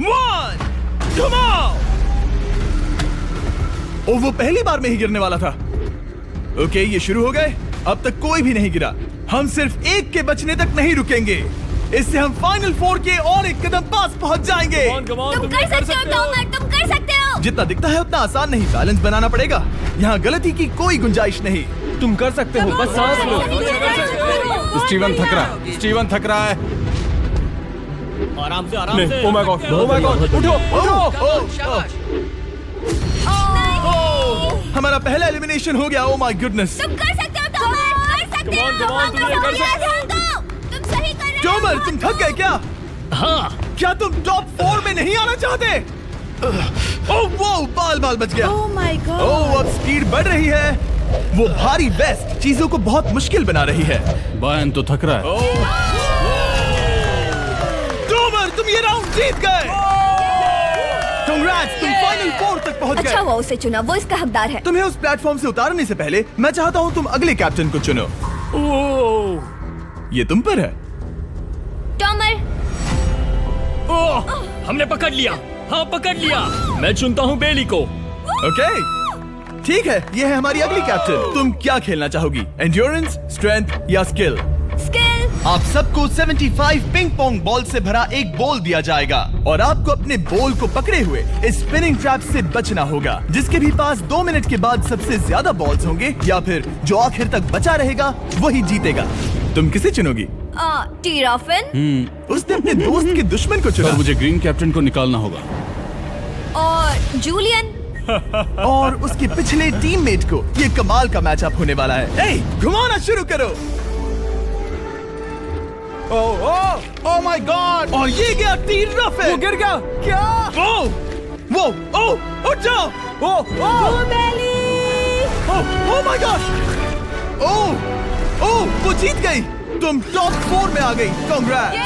[SPEAKER 1] 1, come on. और वो पहली बार में ही गिरने वाला था। ओके, ये शुरू हो गए। अब तक कोई भी नहीं गिरा। हम सिर्फ एक के बचने तक नहीं रुकेंगे। इससे हम फाइनल 4 के और एक कदम पास पहुंच जाएंगे।
[SPEAKER 2] तुम कर सकते हो टॉमर, तुम कर सकते हो।
[SPEAKER 1] जितना दिखता है उतना आसान नहीं, बैलेंस बनाना पड़ेगा। यहाँ गलती की कोई गुंजाइश नहीं।
[SPEAKER 6] तुम कर सकते हो, बस सांस लो।
[SPEAKER 7] स्टीवन थक रहा है। स्टीवन थक रहा है।
[SPEAKER 3] आराम से, आराम से।
[SPEAKER 6] Oh my God, oh my God, उठो, उठो।
[SPEAKER 1] हमारा पहला एलिमिनेशन हो गया। Oh my goodness.
[SPEAKER 2] तुम कर सकते हो टॉमर, कर सकते हो।
[SPEAKER 3] तुम कर सकते
[SPEAKER 2] हो। तुम सही कर रहे हो।
[SPEAKER 1] टोमर, तुम थक गए क्या?
[SPEAKER 3] हाँ,
[SPEAKER 1] क्या तुम टॉप 4 में नहीं आना चाहते? ओह वो बाल बच गया।
[SPEAKER 5] Oh my God.
[SPEAKER 1] ओह अब स्पीड बढ़ रही है। वो भारी वेस्ट चीजों को बहुत मुश्किल बना रही है।
[SPEAKER 7] बायन तो थक रहा है।
[SPEAKER 1] डोवर तुम ये राउंड जीत गए। कांग्रेट्स, तुम फाइनल 4 तक पहुंच गए।
[SPEAKER 2] अच्छा हुआ उसे चुना, वो इसका हकदार है।
[SPEAKER 1] तुम्हें उस प्लेटफॉर्म से उतारने से पहले मैं चाहता हूँ तुम अगले कैप्टन को चुनो। ये तुम पर है।
[SPEAKER 2] टॉमर,
[SPEAKER 3] ओह, हमने पकड़ लिया। हाँ पकड़ लिया। मैं चुनता हूँ बेली को।
[SPEAKER 1] ओके ठीक है, ये है हमारी अगली कैप्टन। तुम क्या खेलना चाहोगी, एंड्योरेंस, स्ट्रेंथ या स्किल?
[SPEAKER 2] स्किल।
[SPEAKER 1] आप सबको 75 पिंग पोंग बॉल से भरा एक बॉल दिया जाएगा और आपको अपने बॉल को पकड़े हुए इस स्पिनिंग ट्रैप से बचना होगा। जिसके भी पास 2 मिनट के बाद सबसे ज्यादा बॉल्स होंगे या फिर जो आखिर तक बचा रहेगा वही जीतेगा। तुम किसे चुनोगी?
[SPEAKER 2] टीराफिन
[SPEAKER 1] उसने अपने दोस्त के दुश्मन को चुना।
[SPEAKER 7] पर मुझे ग्रीन कैप्टन को निकालना होगा।
[SPEAKER 2] और जूलियन।
[SPEAKER 1] और उसके पिछले टीममेट को। ये कमाल का मैचअप होने वाला है। ए, घुमाना शुरू करो। ओह माय गॉड! और ये गया टीराफिन। वो गिर गया। क्या? वो उठ जाओ। ओह माय गॉड! ओह वो जीत गई। तुम टॉप 4 में आ गई। कांग्रेट्स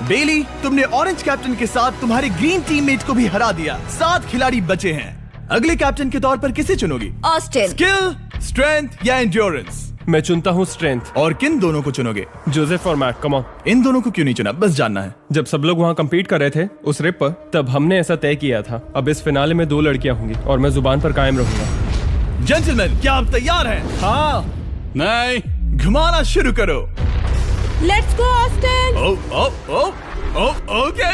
[SPEAKER 1] बेली, तुमने ऑरेंज कैप्टन के साथ तुम्हारे ग्रीन टीममेट को भी हरा दिया। 7 खिलाड़ी बचे हैं। अगले कैप्टन के तौर पर किसे चुनोगी?
[SPEAKER 2] ऑस्टिन।
[SPEAKER 1] स्किल, स्ट्रेंथ या एंड्योरेंस?
[SPEAKER 6] मैं चुनता हूँ स्ट्रेंथ।
[SPEAKER 1] और किन दोनों को चुनोगे?
[SPEAKER 6] जोसेफ और मैट, कम ऑन।
[SPEAKER 1] इन दोनों को क्यों नहीं चुना, बस जानना है।
[SPEAKER 6] जब सब लोग वहाँ कम्पीट कर रहे थे उस रिप पर, तब हमने ऐसा तय किया था। अब इस फिनाले में 2 लड़कियां होंगी और मैं जुबान पर कायम रहूंगा।
[SPEAKER 1] जेंटलमैन, क्या आप तैयार हैं?
[SPEAKER 6] हाँ।
[SPEAKER 7] नहीं।
[SPEAKER 1] घुमाना शुरू करो।
[SPEAKER 2] Let's go Austin.
[SPEAKER 1] ओके।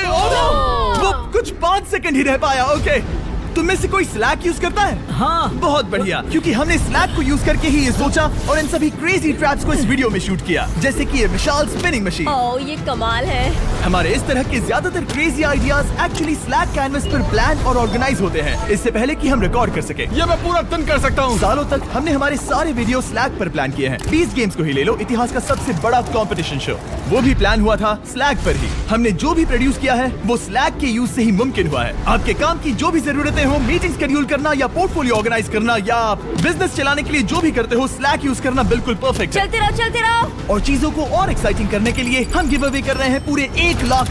[SPEAKER 1] वो कुछ 5 सेकंड ही रह पाया। ओके, तुम में से कोई स्लैक यूज करता है?
[SPEAKER 8] हाँ।
[SPEAKER 1] बहुत बढ़िया, क्योंकि हमने स्लैक को यूज करके ही ये सोचा और इन सभी क्रेजी ट्रैप्स को इस वीडियो में शूट किया, जैसे कि ये विशाल स्पिनिंग मशीन।
[SPEAKER 2] ओह ये कमाल है।
[SPEAKER 1] हमारे इस तरह के ज्यादातर crazy ideas actually slack canvas पर प्लान और ऑर्गेनाइज होते हैं, इससे पहले कि हम रिकॉर्ड कर सके।
[SPEAKER 7] ये मैं पूरा दिन कर सकता हूँ।
[SPEAKER 1] सालों तक हमने हमारे सारे वीडियो स्लैक पर प्लान किए हैं। 20 गेम्स को ही ले लो, इतिहास का सबसे बड़ा कंपटीशन शो, वो भी प्लान हुआ था स्लैक पर ही। हमने जो भी प्रोड्यूस किया है वो स्लैक के यूज से ही मुमकिन हुआ है। आपके काम की जो भी जरूरतें हो, मीटिंग शेड्यूल करना या पोर्टफोलियो ऑर्गेनाइज करना या बिजनेस चलाने के लिए जो भी करते हो, स्लैक यूज करना बिल्कुल परफेक्ट है।
[SPEAKER 2] चलते रहो।
[SPEAKER 1] और चीजों को और एक्साइटिंग करने के लिए हम गिव अवे कर रहे हैं पूरे $1 लाख,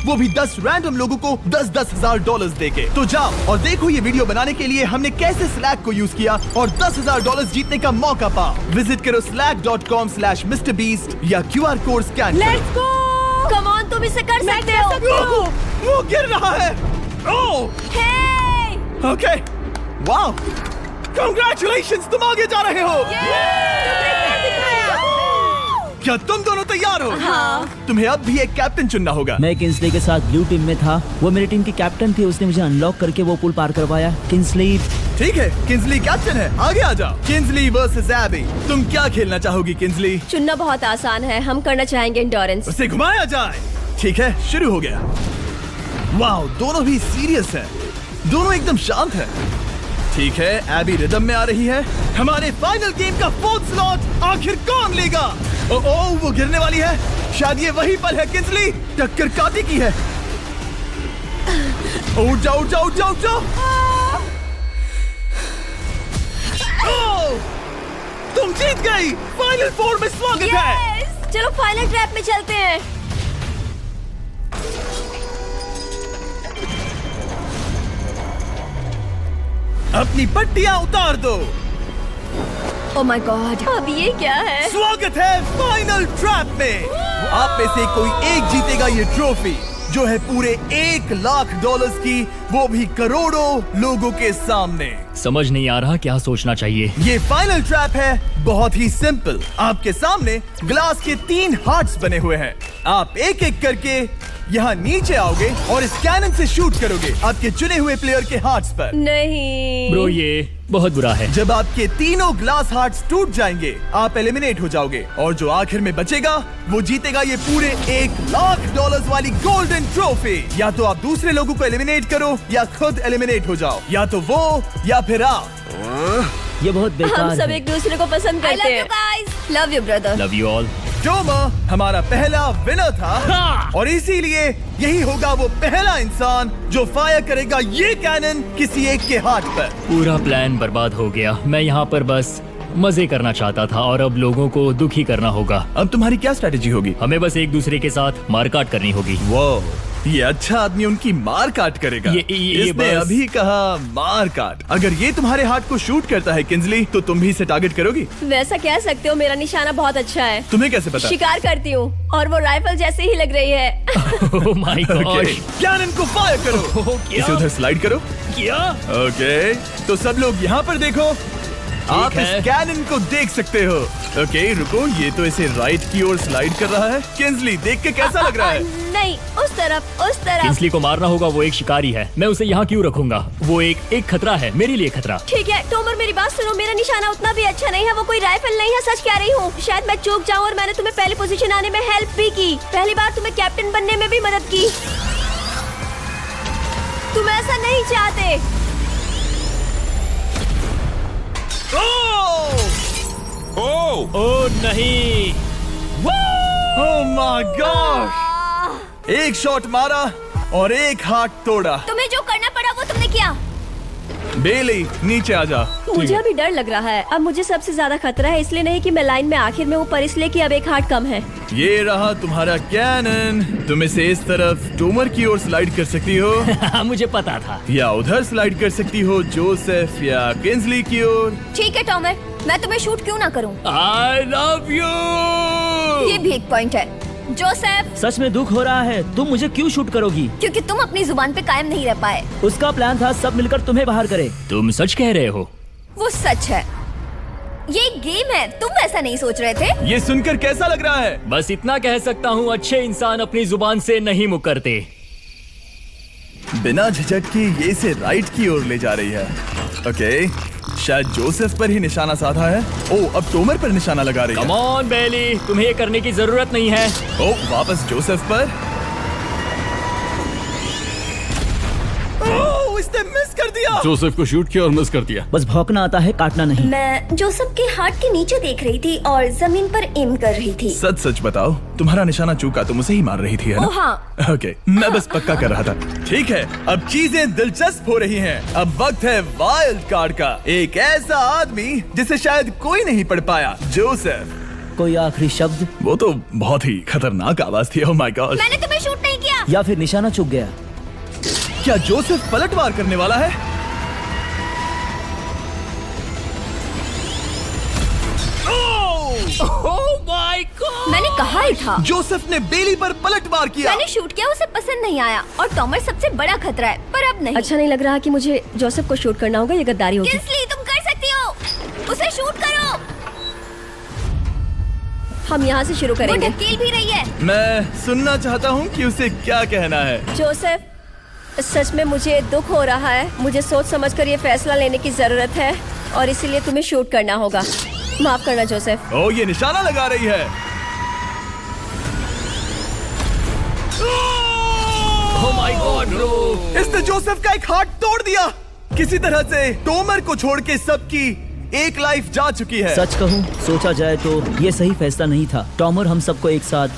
[SPEAKER 1] वो भी 10 रैंडम लोगों को $10,000 देके। तो जाओ और देखो ये वीडियो बनाने के लिए हमने कैसे स्लैक को यूज किया और $10,000 जीतने का मौका पाओ। विजिट करो slack.com/MrBeast या QR कोड स्कैन करो।
[SPEAKER 2] Let's go. कम ऑन, तुम इसे कर सकते हो।
[SPEAKER 1] वो गिर रहा है। ओह
[SPEAKER 2] हे,
[SPEAKER 1] ओके, वाओ, कांग्रेचुलेशंस, तुम आगे जा रहे हो। क्या तुम दोनों तैयार हो?
[SPEAKER 2] हाँ।
[SPEAKER 1] तुम्हें अब भी एक कैप्टन चुनना होगा।
[SPEAKER 8] मैं किंसली के साथ ब्लू टीम में था। वो मेरी टीम की कैप्टन थी। उसने मुझे अनलॉक करके वो पुल पार करवाया। किंसली।
[SPEAKER 1] ठीक है, किंसली कैप्टन है, आगे आ जाओ। किंसली वर्सेस एबी, तुम क्या खेलना चाहोगी किंसली?
[SPEAKER 2] चुनना बहुत आसान है, हम करना चाहेंगे एंड्योरेंस।
[SPEAKER 1] उसे घुमाया जाए। ठीक है, शुरू हो गया। वाओ, दोनों भी सीरियस हैं, दोनों एकदम शांत हैं। ठीक है, एबी रिदम में आ रही है। हमारे फाइनल गेम का 4th स्लॉट आखिर कौन लेगा? ओह वो गिरने वाली है। शायद ये वही पल है किंसली, टक्कर काटी की है। उठ जाओ, उठ जाओ, उठ जाओ, उठ जाओ। ओह, तुम जीत गई। फाइनल 4 में स्वागत है।
[SPEAKER 2] Yes! चलो फाइनल ट्रैप में चलते हैं।
[SPEAKER 1] अपनी पट्टियां उतार दो।
[SPEAKER 2] ओह माय गॉड, अब ये क्या है?
[SPEAKER 1] स्वागत है फाइनल ट्रैप में। आप में से कोई एक जीतेगा ये ट्रॉफी, जो है पूरे $1 लाख की, वो भी करोड़ों लोगों के सामने।
[SPEAKER 3] समझ नहीं आ रहा क्या सोचना चाहिए।
[SPEAKER 1] ये फाइनल ट्रैप है, बहुत ही सिंपल। आपके सामने ग्लास के 3 हार्ट्स बने हुए हैं। आप एक एक करके यहाँ नीचे आओगे और इस कैनन से शूट करोगे आपके चुने हुए प्लेयर के हार्ट्स पर।
[SPEAKER 2] नहीं
[SPEAKER 3] ब्रो, ये बहुत बुरा है।
[SPEAKER 1] जब आपके तीनों ग्लास हार्ट्स टूट जाएंगे, आप एलिमिनेट हो जाओगे और जो आखिर में बचेगा वो जीतेगा ये पूरे $1 लाख वाली गोल्डन ट्रॉफी। या तो आप दूसरे लोगों को एलिमिनेट करो या खुद एलिमिनेट हो जाओ, या तो वो या फिर आप।
[SPEAKER 8] ये बहुत बेकार
[SPEAKER 2] हम सब
[SPEAKER 8] है।
[SPEAKER 2] एक दूसरे को पसंद करते हैं। Love you brother.
[SPEAKER 3] Love you all.
[SPEAKER 1] Tomer हमारा पहला विनर था
[SPEAKER 3] हाँ।
[SPEAKER 1] और इसीलिए यही होगा वो पहला इंसान जो फायर करेगा ये कैनन किसी एक के हाथ पर।
[SPEAKER 3] पूरा प्लान बर्बाद हो गया। मैं यहाँ पर बस मजे करना चाहता था और अब लोगों को दुखी करना होगा।
[SPEAKER 1] अब तुम्हारी क्या स्ट्रेटेजी होगी?
[SPEAKER 3] हमें बस एक दूसरे के साथ मारकाट करनी होगी।
[SPEAKER 1] वो ये अच्छा आदमी उनकी मार काट करेगा।
[SPEAKER 3] ये
[SPEAKER 1] इसने
[SPEAKER 3] बस-
[SPEAKER 1] अभी कहा मार काट। अगर ये तुम्हारे हार्ट को शूट करता है किंजली, तो तुम भी इसे टारगेट करोगी?
[SPEAKER 2] वैसा कह सकते हो, मेरा निशाना बहुत अच्छा है।
[SPEAKER 1] तुम्हें कैसे पता?
[SPEAKER 2] शिकार करती हूँ और वो राइफल जैसे ही लग रही है।
[SPEAKER 3] ओह माय गॉड।
[SPEAKER 1] कैनन को फायर करो। इसे उधर स्लाइड करो।
[SPEAKER 3] क्या?
[SPEAKER 1] ओके, तो सब लोग यहाँ पर देखो। आप
[SPEAKER 3] है।
[SPEAKER 1] इस कैनन को देख सकते हो। ओके, रुको, ये तो इसे राइट की ओर स्लाइड कर रहा है। किंजली, देख के कैसा लग रहा है?
[SPEAKER 2] नहीं, उस तरफ, उस तरफ।
[SPEAKER 3] किंस्ली को मारना होगा, वो एक शिकारी है। मैं उसे यहाँ क्यों रखूंगा? वो एक खतरा है, मेरे लिए खतरा।
[SPEAKER 2] ठीक है टोमर, मेरी बात सुनो। मेरा निशाना उतना भी अच्छा नहीं है, वो कोई राइफल नहीं है, सच कह रही हूँ। शायद मैं चूक जाऊँ और मैंने तुम्हें पहली पोजीशन आने में हेल्प भी की। पहली बार तुम्हें कैप्टन बनने में भी मदद की। तुम ऐसा नहीं चाहते।
[SPEAKER 3] ओह नहीं।
[SPEAKER 1] ओह माय गॉड! एक शॉट मारा और एक हाथ तोड़ा।
[SPEAKER 2] तुम्हें जो करना पड़ा वो तुमने किया।
[SPEAKER 1] बेली, नीचे आ जा।
[SPEAKER 2] मुझे अभी डर लग रहा है। अब मुझे सबसे ज्यादा खतरा है, इसलिए नहीं कि मैं लाइन में आखिर में ऊपर, इसलिए कि अब एक हार्ट कम है।
[SPEAKER 1] ये रहा तुम्हारा कैनन। तुम इसे इस तरफ टोमर की ओर स्लाइड कर सकती हो
[SPEAKER 3] मुझे पता था।
[SPEAKER 1] या उधर स्लाइड कर सकती हो जोसेफ या किंजली की ओर।
[SPEAKER 2] ठीक है टोमर, मैं तुम्हें शूट क्यों ना करूं?
[SPEAKER 3] I love you.
[SPEAKER 2] ये भी एक पॉइंट है। जोसेफ,
[SPEAKER 8] सच में दुख हो रहा है। तुम मुझे क्यों शूट करोगी?
[SPEAKER 2] क्योंकि तुम अपनी जुबान पे कायम नहीं रह पाए।
[SPEAKER 8] उसका प्लान था सब मिलकर तुम्हें बाहर करे।
[SPEAKER 3] तुम सच कह रहे हो?
[SPEAKER 2] वो सच है। ये एक गेम है, तुम ऐसा नहीं सोच रहे थे?
[SPEAKER 1] ये सुनकर कैसा लग रहा है?
[SPEAKER 3] बस इतना कह सकता हूँ, अच्छे इंसान अपनी जुबान से नहीं मुकरते।
[SPEAKER 1] बिना झिझक के ये इसे राइट की ओर ले जा रही है। ओके, शायद जोसेफ पर ही निशाना साधा है। ओह, अब टोमर पर निशाना लगा रही है।
[SPEAKER 3] कम ऑन बेली, तुम्हें ये करने की जरूरत नहीं है।
[SPEAKER 1] ओह, वापस जोसेफ पर। ओह, इसने मिस कर दिया।
[SPEAKER 7] जोसेफ को शूट किया और मिस कर दिया।
[SPEAKER 8] बस भौंकना आता है, काटना नहीं।
[SPEAKER 2] मैं जोसेफ के हार्ट के नीचे देख रही थी और जमीन पर एम कर रही थी।
[SPEAKER 1] सच सच बताओ, तुम्हारा निशाना चूका, तुम उसे ही मार रही थी, है ना?
[SPEAKER 2] ओह हाँ।
[SPEAKER 1] ओके, मैं बस पक्का कर रहा था। ठीक है, अब चीजें दिलचस्प हो रही हैं। अब वक्त है वाइल्ड कार्ड का। एक ऐसा आदमी जिसे शायद कोई नहीं पढ़ पाया, जोसेफ।
[SPEAKER 8] कोई आखिरी शब्द?
[SPEAKER 1] वो तो बहुत ही खतरनाक आवाज थी। ओह माय गॉड!
[SPEAKER 2] मैंने तुम्हें शूट नहीं किया।
[SPEAKER 8] या फिर निशाना चूक गया?
[SPEAKER 1] क्या जोसेफ पलटवार करने वाला है?
[SPEAKER 2] मैंने कहा ही था।
[SPEAKER 1] जोसेफ ने बेली पर पलटवार किया।
[SPEAKER 2] मैंने शूट किया, उसे पसंद नहीं आया और टॉमर सबसे बड़ा खतरा है, पर अब नहीं। अच्छा नहीं लग रहा कि मुझे जोसेफ को शूट करना होगा, ये गद्दारी होगी। किंस्ली, तुम कर सकती हो, उसे शूट करो। हम यहाँ से शुरू करेंगे। वो ढकेल भी रही है।
[SPEAKER 1] मैं सुनना चाहता हूँ कि उसे क्या कहना है।
[SPEAKER 2] जोसेफ, सच में मुझे दुख हो रहा है। मुझे सोच समझकर ये फैसला लेने की जरूरत है और इसीलिए तुम्हें शूट करना होगा। माफ करना जोसेफ।
[SPEAKER 1] ओह, ये निशाना लगा रही है।
[SPEAKER 3] ओह माय गॉड ब्रो,
[SPEAKER 1] इसने जोसेफ का एक हाथ तोड़ दिया। किसी तरह से टोमर को छोड़ के सबकी एक लाइफ जा चुकी है।
[SPEAKER 8] सच कहूँ, सोचा जाए तो ये सही फैसला नहीं था। टॉमर हम सबको एक साथ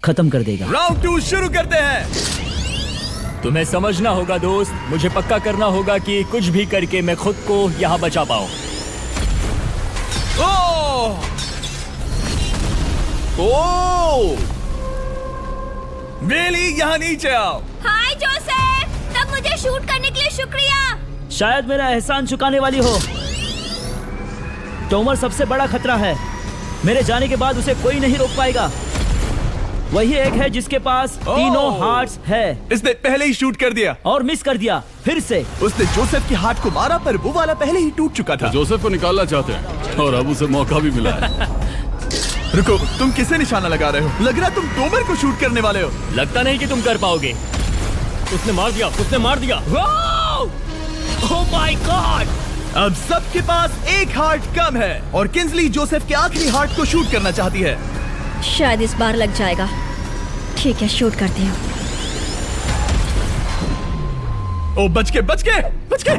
[SPEAKER 8] खत्म कर देगा।
[SPEAKER 1] राउंड 2 शुरू करते हैं।
[SPEAKER 3] तुम्हें समझना होगा दोस्त, मुझे पक्का करना होगा कि कुछ भी करके मैं खुद को यहाँ बचा पाऊँ।
[SPEAKER 1] ओह! ओह! बेली, यहाँ नीचे आओ।
[SPEAKER 2] हाय जोसेफ, तब मुझे शूट करने के लिए शुक्रिया।
[SPEAKER 8] शायद मेरा एहसान चुकाने वाली हो। टोमर सबसे बड़ा खतरा है। मेरे जाने के बाद उसे कोई नहीं रोक पाएगा। वही एक है जिसके पास तीनों हार्ट्स है।
[SPEAKER 1] इसने पहले ही शूट कर दिया
[SPEAKER 8] और मिस कर दिया फिर से।
[SPEAKER 1] उसने जोसेफ के हाथ को मारा, पर वो वाला पहले ही टूट चुका था।
[SPEAKER 7] जोसेफ को निकालना चाहते हैं और अब उसे मौका भी मिला है।
[SPEAKER 1] रुको, तुम किसे निशाना लगा रहे हो? लग रहा तुम टोमर को शूट करने वाले हो।
[SPEAKER 3] लगता नहीं कि तुम कर पाओगे। उसने मार दिया, उसने मार दिया। Oh my God!
[SPEAKER 1] अब सबके पास एक हार्ट कम है और किंजली जोसेफ के आखिरी हार्ट को शूट करना चाहती है।
[SPEAKER 2] शायद इस बार लग जाएगा। ठीक है, शूट करती हूँ।
[SPEAKER 1] ओ, बच के, बच के, बच के!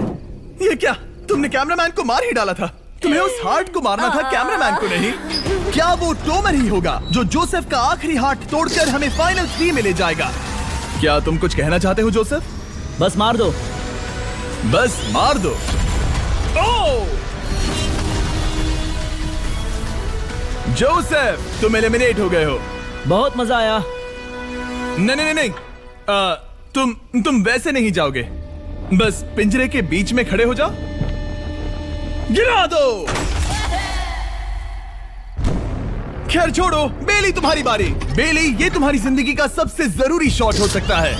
[SPEAKER 1] ये क्या? तुमने कैमरामैन को मार ही डाला था। तुम्हें उस हार्ट को मारना था, कैमरामैन को नहीं। क्या वो टोमर ही होगा जो जोसेफ का आखिरी हार्ट तोड़कर हमें फाइनल 3 में ले जाएगा? क्या तुम कुछ कहना चाहते हो जोसेफ?
[SPEAKER 8] बस मार दो।
[SPEAKER 1] बस मार दो। ओह! जोसेफ, तुम एलिमिनेट हो गए हो।
[SPEAKER 8] बहुत मजा आया।
[SPEAKER 1] नहीं नहीं नहीं, तुम वैसे नहीं जाओगे। बस पिंजरे के बीच में खड़े हो जाओ। गिरा दो। खैर छोड़ो, बेली तुम्हारी बारी। बेली, ये तुम्हारी जिंदगी का सबसे जरूरी शॉट हो सकता है।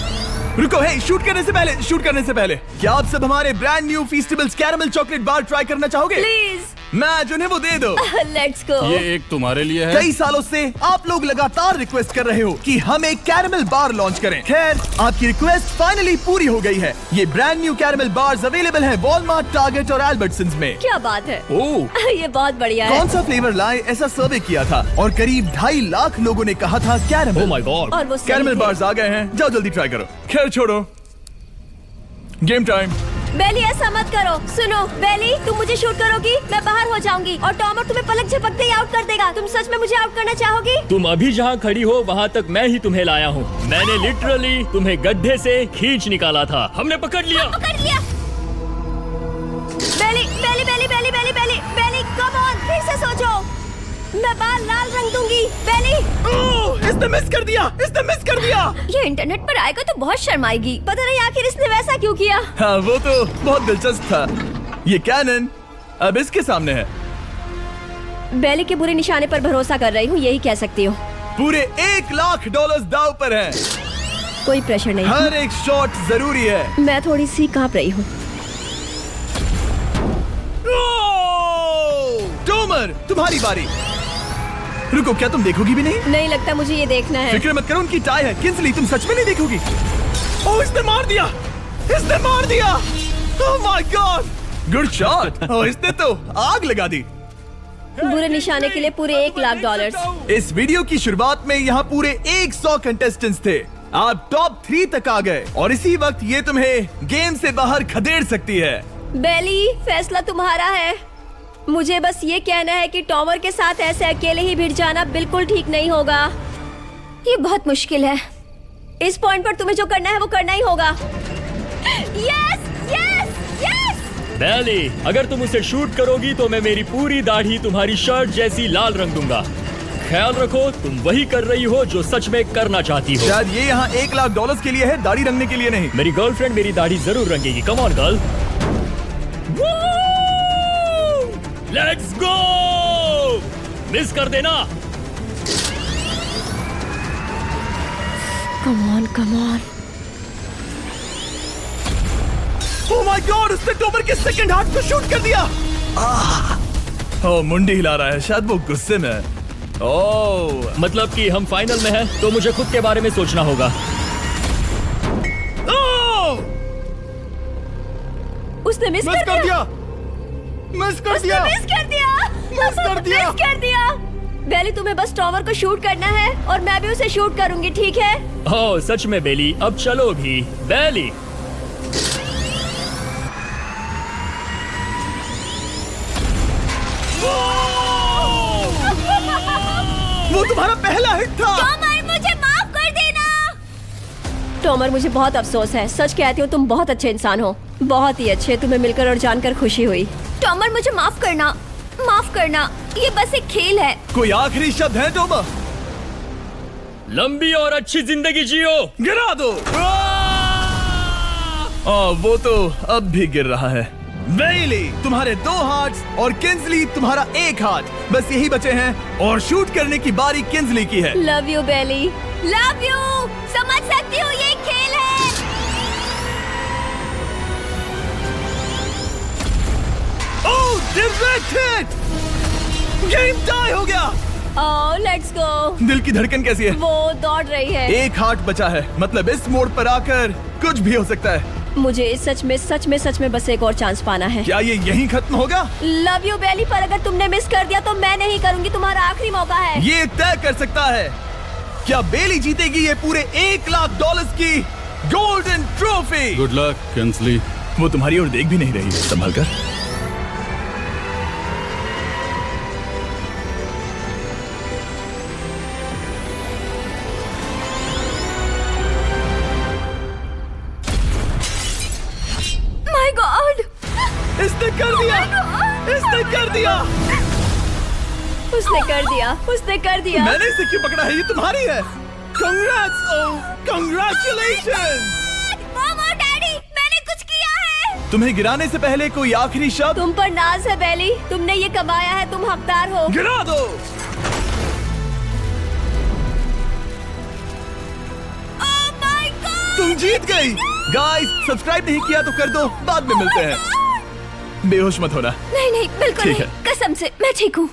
[SPEAKER 1] रुको, हे, शूट करने से पहले क्या आप सब हमारे brand new Feastables caramel chocolate bar try करना चाहोगे?
[SPEAKER 2] प्लीज।
[SPEAKER 1] मैं उन्हें वो दे दो।
[SPEAKER 2] Let's go.
[SPEAKER 7] ये एक तुम्हारे लिए है।
[SPEAKER 1] कई सालों से आप लोग लगातार रिक्वेस्ट कर रहे हो कि हम एक कैरेमल बार लॉन्च करें। खैर, आपकी रिक्वेस्ट फाइनली पूरी हो गई है। ये brand new caramel bars available हैं वॉलमार्ट, टारगेट और अल्बर्टसन्स में।
[SPEAKER 2] क्या बात है।
[SPEAKER 1] ओह,
[SPEAKER 2] ये बहुत बढ़िया है।
[SPEAKER 1] कौन सा फ्लेवर लाए, ऐसा सर्वे किया था और करीब 2.5 लाख लोगों ने कहा था कैरेमल।
[SPEAKER 3] Oh my God.
[SPEAKER 2] और वो सही
[SPEAKER 1] कैरेमल
[SPEAKER 2] थे।
[SPEAKER 1] बार्स आ गए हैं, जाओ जल्दी ट्राई करो। खैर छोड़ो, गेम टाइम।
[SPEAKER 2] बेली, ऐसा मत करो। सुनो बेली, तुम मुझे शूट करोगी, मैं बाहर हो जाऊंगी और टॉमर तुम्हें पलक झपकते ही आउट कर देगा। तुम सच में मुझे आउट करना चाहोगी?
[SPEAKER 3] तुम अभी जहाँ खड़ी हो वहाँ तक मैं ही तुम्हें लाया हूँ। मैंने लिटरली तुम्हें गड्ढे से खींच निकाला था। हमने पकड़ लिया।
[SPEAKER 2] पकड़ लिया। बेली बेली बेली बेली बेली बेली बेली, कम ऑन, फिर से सोचो। मैं बाल लाल रंग दूंगी। बेली,
[SPEAKER 1] ओह, इसने मिस कर दिया।
[SPEAKER 2] ये इंटरनेट पर आएगा तो बहुत शर्माएगी। पता नहीं आखिर इसने वैसा क्यों किया।
[SPEAKER 1] हाँ, वो तो बहुत दिलचस्प था। ये कैनन अब इसके सामने है।
[SPEAKER 2] बेली के बुरे निशाने पर भरोसा कर रही हूँ, यही कह सकती हूँ।
[SPEAKER 1] पूरे $1 लाख दाव पर है।
[SPEAKER 2] कोई प्रेशर नहीं।
[SPEAKER 1] हर एक शॉट जरूरी है।
[SPEAKER 2] मैं थोड़ी सी कांप रही हूँ।
[SPEAKER 1] टोमर, तुम्हारी बारी। रुको, क्या तुम देखोगी भी नहीं?
[SPEAKER 2] नहीं लगता मुझे ये देखना है।
[SPEAKER 1] फिक्र मत करो, उनकी टाई है। किंसली, तुम सच में नहीं देखोगी? ओह, इसने मार दिया। Oh my God, good shot. Oh, इसने तो आग लगा दी।
[SPEAKER 2] बुरे निशाने के लिए पूरे $1 लाख।
[SPEAKER 1] इस वीडियो की शुरुआत में यहाँ पूरे 100 कंटेस्टेंट्स थे। आप टॉप 3 तक आ गए और इसी वक्त ये तुम्हें गेम से बाहर खदेड़ सकती है।
[SPEAKER 2] बेली, फैसला तुम्हारा है। मुझे बस ये कहना है कि टॉमर के साथ ऐसे अकेले ही भिड़ जाना बिल्कुल ठीक नहीं होगा। ये बहुत मुश्किल है। इस पॉइंट पर तुम्हें जो करना है वो करना ही होगा। Yes yes yes.
[SPEAKER 3] बेली, अगर तुम उसे शूट करोगी तो मैं मेरी पूरी दाढ़ी तुम्हारी शर्ट जैसी लाल रंग दूंगा। ख्याल रखो, तुम वही कर रही हो जो सच में करना चाहती हो।
[SPEAKER 1] शायद ये यहाँ $1 लाख के लिए है, दाढ़ी रंगने के लिए नहीं।
[SPEAKER 3] मेरी गर्लफ्रेंड मेरी दाढ़ी जरूर रंगेगी। Come on girl, let's go. Miss कर देना।
[SPEAKER 2] Come on come on.
[SPEAKER 1] Oh my God, उसने टोमर के सेकंड हार्ट को शूट कर दिया। ओह, मुंडी हिला रहा है, शायद वो गुस्से में है। ओह,
[SPEAKER 3] मतलब कि हम फाइनल में हैं, तो मुझे खुद के बारे में सोचना होगा।
[SPEAKER 1] ओह,
[SPEAKER 2] उसने मिस कर दिया।
[SPEAKER 1] मिस कर दिया।
[SPEAKER 2] बेली, तुम्हें बस टॉमर को शूट करना है और मैं भी उसे शूट करूंगी, ठीक है?
[SPEAKER 3] ओह सच में बेली, अब चलो भी। बेली,
[SPEAKER 1] वो तुम्हारा पहला हिट था।
[SPEAKER 2] टॉमर, मुझे माफ कर देना। टॉमर, मुझे बहुत अफसोस है। सच कहती हूँ, तुम बहुत अच्छे इंसान हो, बहुत ही अच्छे। तुम्हें मिलकर और जानकर खुशी हुई। टॉमर, मुझे माफ करना, माफ करना। ये बस एक खेल है।
[SPEAKER 1] कोई आखिरी शब्द है टोमर?
[SPEAKER 3] लंबी और अच्छी जिंदगी जियो।
[SPEAKER 1] गिरा दो। वो तो अब भी गिर रहा है। बेली, तुम्हारे 2 हार्ट्स और किंसली तुम्हारा 1 हार्ट बस यही बचे हैं और शूट करने की बारी किंसली की है।
[SPEAKER 2] Love you Bailey, love you. समझ सकती हूँ, ये एक खेल है।
[SPEAKER 1] Oh, direct hit. Game tie हो गया।
[SPEAKER 2] Oh, let's go.
[SPEAKER 1] दिल की धड़कन कैसी है?
[SPEAKER 2] वो दौड़ रही है।
[SPEAKER 1] 1 हार्ट बचा है, मतलब इस मोड़ पर आकर कुछ भी हो सकता है।
[SPEAKER 2] मुझे सच में बस एक और चांस पाना है।
[SPEAKER 1] क्या ये यहीं खत्म होगा?
[SPEAKER 2] लव यू बेली, पर अगर तुमने मिस कर दिया तो मैं नहीं करूंगी। तुम्हारा आखिरी मौका है।
[SPEAKER 1] ये तय कर सकता है क्या बेली जीतेगी ये पूरे $1 लाख की golden trophy.
[SPEAKER 7] Good luck Kinsley.
[SPEAKER 1] वो तुम्हारी ओर देख भी नहीं रही है, संभल कर। दिया।
[SPEAKER 2] उसने कर दिया।
[SPEAKER 1] मैंने इसे क्यों पकड़ा है? ये तुम्हारी है। Congrats! Oh, congratulations!
[SPEAKER 2] मॉम और डैडी, मैंने कुछ किया है।
[SPEAKER 1] तुम्हें गिराने से पहले कोई आखिरी शब्द?
[SPEAKER 2] तुम पर नाज है बेली, तुमने ये कमाया है, तुम हकदार हो।
[SPEAKER 1] गिरा दो।
[SPEAKER 2] Oh my God!
[SPEAKER 1] तुम जीत गई। गाइस, सब्सक्राइब नहीं किया तो कर दो, बाद में मिलते हैं। बेहोश मत होना।
[SPEAKER 2] नहीं, बिल्कुल
[SPEAKER 1] ठीक
[SPEAKER 2] नहीं,
[SPEAKER 1] है।
[SPEAKER 2] कसम से मैं ठीक हूँ।